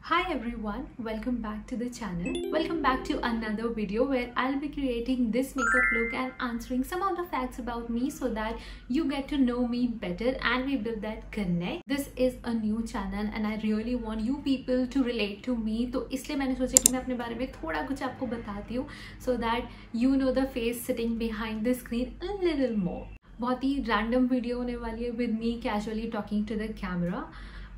Hi everyone, welcome back to the channel. Welcome back to another video where I'll be creating this makeup look and answering some of the facts about me so that you get to know me better and we build that connect. This is a new channel and I really want you people to relate to me. तो इसलिए मैंने सोचा कि मैं अपने बारे में थोड़ा कुछ आपको बताती हूँ so that you know the face sitting behind the screen a little more. बहुत ही random video होने वाली है with me casually talking to the camera.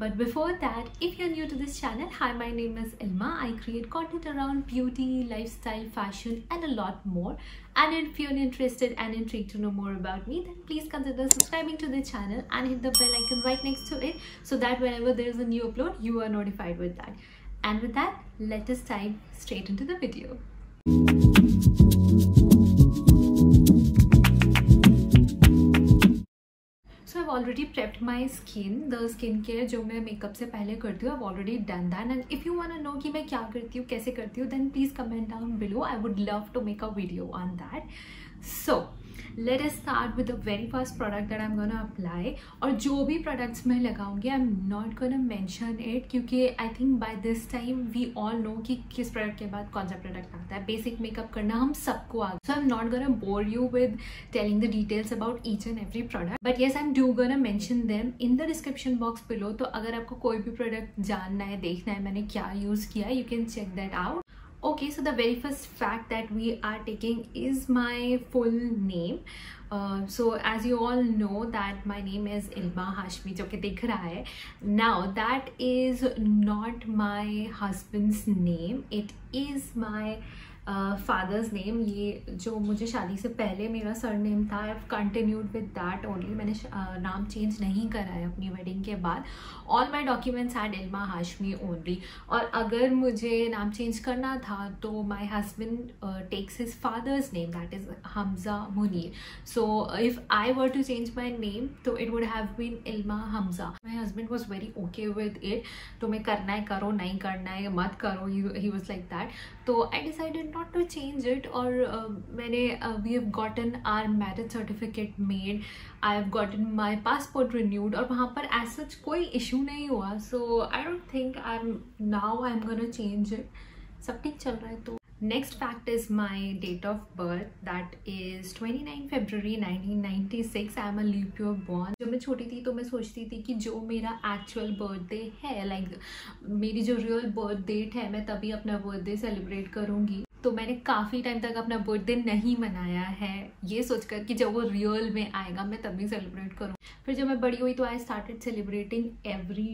But before that, if you're new to this channel, hi, my name is Ilma. I create content around beauty, lifestyle, fashion and a lot more. And if you're interested and intrigued to know more about me, then please consider subscribing to the channel and hit the bell icon right next to it so that whenever there is a new upload, you are notified with that. And with that, let us dive straight into the video. I've already prepped my skin. The skincare जो मैं makeup से पहले करती हूँ, I've already done that. And if you wanna know कि मैं क्या करती हूँ, कैसे करती हूँ, then please comment down below. I would love to make a video on that. So let us start with the very first product that I'm gonna apply. और जो भी products मैं लगाऊंगी, I'm not gonna mention it क्योंकि I think by this time we all know कि किस product के बाद कौन सा product आता है. Basic makeup करना हम सबको आता है. So I'm not gonna bore you with telling the details about each and every product. But yes, I'm do gonna mention them in the description box below. तो अगर आपको कोई भी product जानना है, देखना है मैंने क्या use किया है, you can check that out. Okay, so the very first fact that we are taking is my full name. So as you all know that my name is Ilma Hashmi, जो कि दिख रहा है. Now that is not my husband's name. It is my father's name. ये जो मुझे शादी से पहले मेरा सरनेम था, I have continued with that only. मैंने नाम चेंज नहीं करा है अपनी वेडिंग के बाद. All my documents had Ilma Hashmi only. और अगर मुझे नाम चेंज करना था तो my husband takes his father's name, that is Hamza Munir. So if I were to change my name तो it would have been Ilma Hamza. My husband was very okay with it. तो मैं करना है करो, नहीं करना है मत करो. He was like that. तो I decided not to change it. और मैंने we have gotten our marriage certificate made. I have gotten my passport renewed और वहाँ पर as such कोई issue नहीं हुआ. So I don't think I'm gonna change it. सब ठीक चल रहा है. तो next fact is my date of birth, that is 29 February 1996. I am a leap year born. जब मैं छोटी थी तो मैं सोचती थी कि जो मेरा actual birthday है, like मेरी जो real birth date है, मैं तभी अपना birthday celebrate करूँगी. तो मैंने काफ़ी टाइम तक अपना बर्थडे नहीं मनाया है, ये सोचकर कि जब वो रियल में आएगा मैं तभी सेलिब्रेट करूँ. फिर जब मैं बड़ी हुई तो I started celebrating every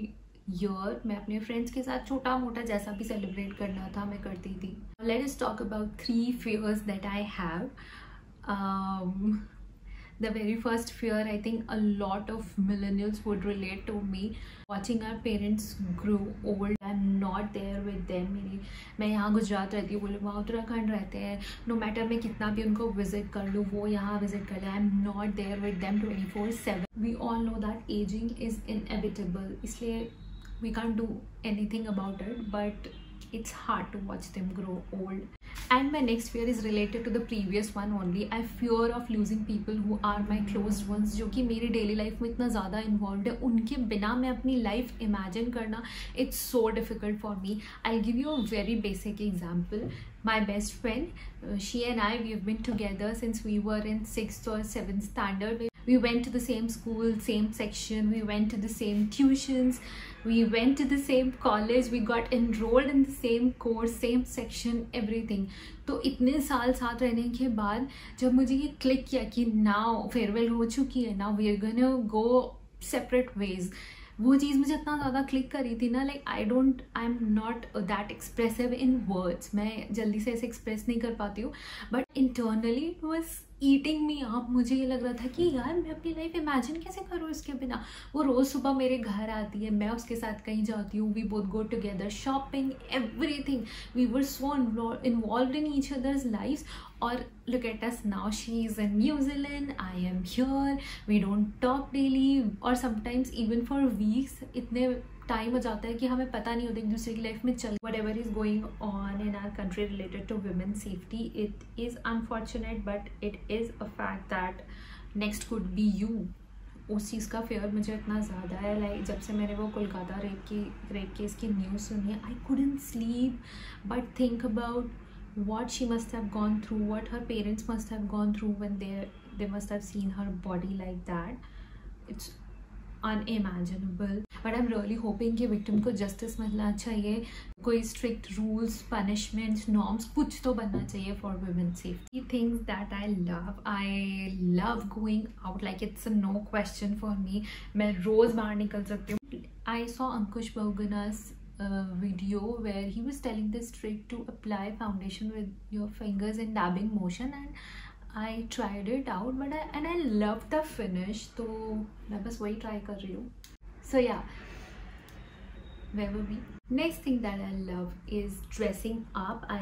year. मैं अपने फ्रेंड्स के साथ छोटा मोटा जैसा भी सेलिब्रेट करना था मैं करती थी. Let us talk about 3 fears that I have. The very first fear, I think a lot of millennials would relate to me, watching our parents grow old. I'm not there with them. मैं यहाँ गुजरात रहती हूँ, वो लोग वहाँ उत्तराखंड रहते हैं. No matter मैं कितना भी उनको विजिट कर लूँ, वो यहाँ विजिट कर ले, I'm not there with them 24/7. We all know that aging is inevitable. इसलिए we can't do anything about it, but it's hard to watch them grow old. And my next fear is related to the previous one only. I fear of losing people who are my closed ones, जो कि मेरी daily life में इतना ज़्यादा involve है. उनके बिना मैं अपनी लाइफ इमेजिन करना, it's so difficult for me. I give you a very basic example. My best friend, she and I, we have been together since we were in 6th or 7th standard. We went to the same school, same section, we went to the same tuitions, we went to the same college, we got enrolled in the same course, same section, everything. तो इतने साल साथ रहने के बाद जब मुझे ये क्लिक किया कि नाउ फेयरवेल हो चुकी है, now we are gonna go separate ways, वो चीज़ मुझे इतना ज़्यादा क्लिक करी थी ना. Like I am not that expressive in words. मैं जल्दी से ऐसे एक्सप्रेस नहीं कर पाती हूँ, but internally it was eating me up. मुझे ये लग रहा था कि यार मैं अपनी लाइफ इमेजिन कैसे करूँ इसके बिना. वो रोज़ सुबह मेरे घर आती है, मैं उसके साथ कहीं जाती हूँ, we both go together shopping, everything. We were so involved in each other's lives. और look at us now, she is in New Zealand, I am here, we don't talk daily और sometimes even for weeks. इतने time हो जाता है कि हमें पता नहीं होता एक दूसरे की लाइफ में चल. whatever is going on in our country related to women's safety, it is unfortunate but it is a fact that next could be you उस चीज़ का फेयर मुझे इतना ज़्यादा है. लाइक जब से मैंने वो कोलकाता रेप केस की न्यूज़ सुनी है, I couldn't sleep but think about what she must have gone through, what her parents must have gone through when they must have seen her body like that. It's unimaginable. But I'm really hoping कि victim को justice मिलना चाहिए. कोई strict rules, punishments, norms कुछ तो बनना चाहिए for women's safety. Things that I love going out. Like it's a no question for me. मैं रोज़ बाहर निकल सकती हूँ. I saw Ankush Bahugana's video where he was telling this trick to apply foundation with your fingers in dabbing motion, and I tried it out, but I loved the finish. तो मैं बस वही try कर रही हूँ. So yeah, where were we? Next thing that I love is dressing up. I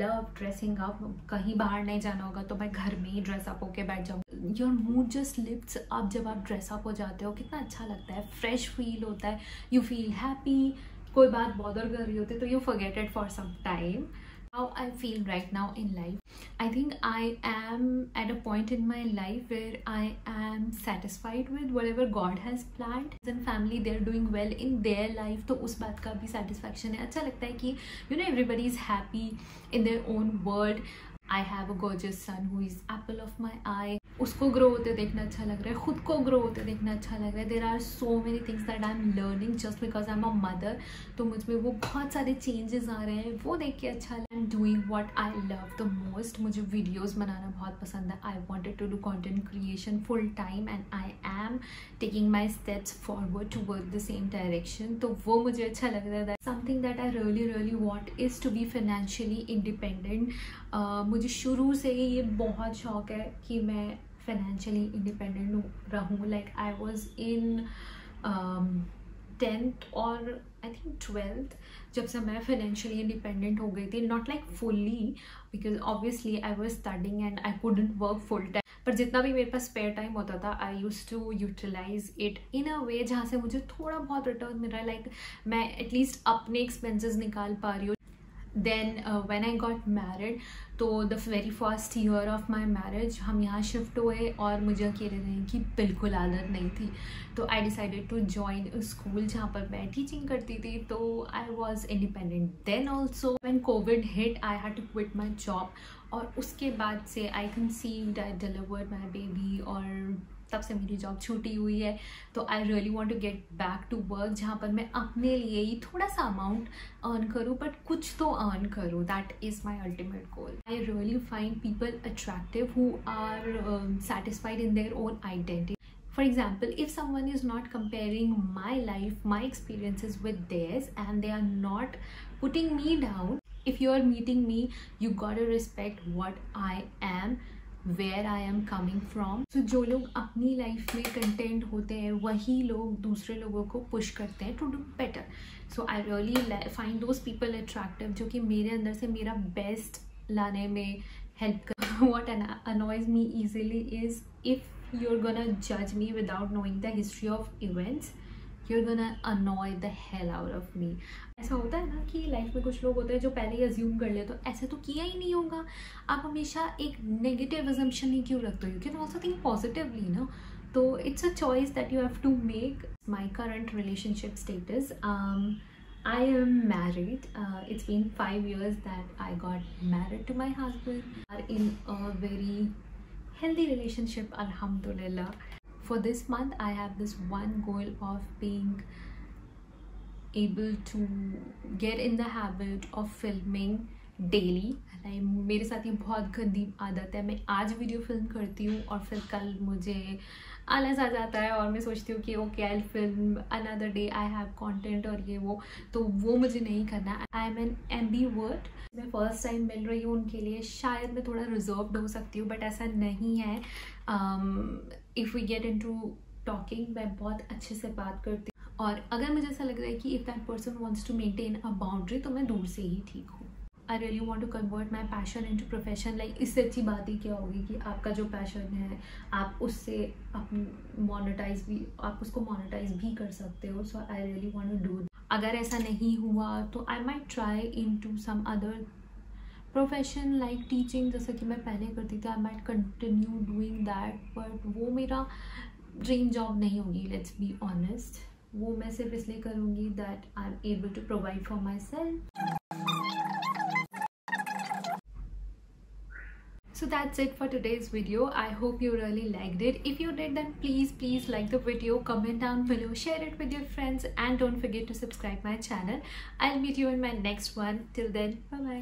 love dressing up. कहीं बाहर नहीं जाना होगा तो मैं घर में ही ड्रेस अप होके बैठ जाऊँ. Your mood just lifts up जब आप ड्रेस अप हो जाते हो. कितना अच्छा लगता है, फ्रेश फील होता है, you feel happy. कोई बात बॉदर कर रही होती तो you forget it for some time. How I feel right now in life, I think I am at a point in my life where I am satisfied with whatever God has planned. And family, they're doing well in their life, तो उस बात का भी satisfaction है. अच्छा लगता है कि everybody is happy in their own world. I have a gorgeous son who is apple of my eye. उसको ग्रो होते देखना अच्छा लग रहा है, खुद को ग्रो होते देखना अच्छा लग रहा है. There are so many things that I am learning just because I am a mother. तो मुझ में वो बहुत सारे चेंजेस आ रहे हैं, वो देख के अच्छा लग. I am doing what I love the most. मुझे वीडियोस बनाना बहुत पसंद है. I wanted to do content creation full time and I am taking my steps forward toward the same direction. तो वो मुझे अच्छा लग रहा है. Something that I really want is to be financially independent. मुझे शुरू से ही ये बहुत शौक है कि मैं फाइनेंशियली इंडिपेंडेंट रहूँ. Like I was in 10th और आई थिंक 12th जब से मैं फाइनेंशियली इंडिपेंडेंट हो गई थी. Not like fully because obviously I was studying and I couldn't work full time. पर जितना भी मेरे पास स्पेयर टाइम होता था I use to utilise it in a way जहाँ से मुझे थोड़ा बहुत रिटर्न मिल रहा है. लाइक मैं एटलीस्ट अपने एक्सपेंसेस निकाल पा रही हूँ. Then when I got married, तो the very first year of my marriage हम यहाँ शिफ्ट हुए और मुझे अकेले रहने की बिल्कुल आदत नहीं थी. तो I decided to join a school जहाँ पर मैं टीचिंग करती थी. तो I was independent. Then also when COVID hit, I had to quit my job. और उसके बाद से I conceived, I delivered my baby और तब से मेरी जॉब छूटी हुई है. तो I really want to get back to work जहाँ पर मैं अपने लिए ही थोड़ा सा अमाउंट अर्न करूँ बट कुछ तो अर्न करूँ. That is my ultimate goal. I really find people attractive who are satisfied in their own identity. For example, if someone is not comparing my life, my experiences with theirs, and they are not putting me down, if you are meeting me, you gotta respect what I am, where I am coming from. So जो लोग अपनी life में content होते हैं वही लोग दूसरे लोगों को पुश करते हैं to do better. So I really find those people attractive जो कि मेरे अंदर से मेरा बेस्ट लाने में हेल्प कर. What annoys me easily is if you're gonna judge me without knowing the history of events, you're gonna annoy the hell out of me. ऐसा होता है ना कि लाइफ में कुछ लोग होते हैं जो पहले ही अज्यूम कर ले तो ऐसे तो किया ही नहीं होगा. आप हमेशा एक नेगेटिव अजम्पशन ही क्यों रखते हो? You can also think positively ना. तो it's a choice that you have to make. My current relationship status, I am married. It's been 5 years that I got married to my husband. We are in a very healthy relationship, alhamdulillah. For this month, I have this one goal of being able to get in the habit of filming daily. मेरे साथ ये बहुत गंदी आदत है. मैं आज video film करती हूँ और फिर कल मुझे आलस आ जाता है और मैं सोचती हूँ कि okay I will film another day, I have content और ये वो. तो वो मुझे नहीं करना. I am an ambivert. मैं फर्स्ट टाइम मिल रही हूँ उनके लिए. शायद मैं थोड़ा रिजर्व्ड हो सकती हूँ बट ऐसा नहीं है. If we get into talking मैं बहुत अच्छे से बात करती हूँ. और अगर मुझे ऐसा लग रहा है कि if that person wants to maintain a boundary तो मैं दूर से ही ठीक हूँ. I really want to convert my passion into profession. Like इससे अच्छी बात ही क्या होगी कि आपका जो पैशन है आप उससे मोनेटाइज भी, आप उसको मोनेटाइज भी कर सकते हो. So I really want to do. अगर ऐसा नहीं हुआ तो I might try into some other profession like teaching, जैसे कि मैं पहले करती थी. I might continue doing that but वो मेरा ड्रीम जॉब नहीं होगी, लेट्स बी ऑनेस्ट। वो मैं सिर्फ इसलिए करूँगी that I am able to provide for myself. So that's it for today's video. I hope you really liked it. If you did, then please like the video, comment down below, share it with your friends, and don't forget to subscribe my channel. I'll meet you in my next one. Till then, bye bye.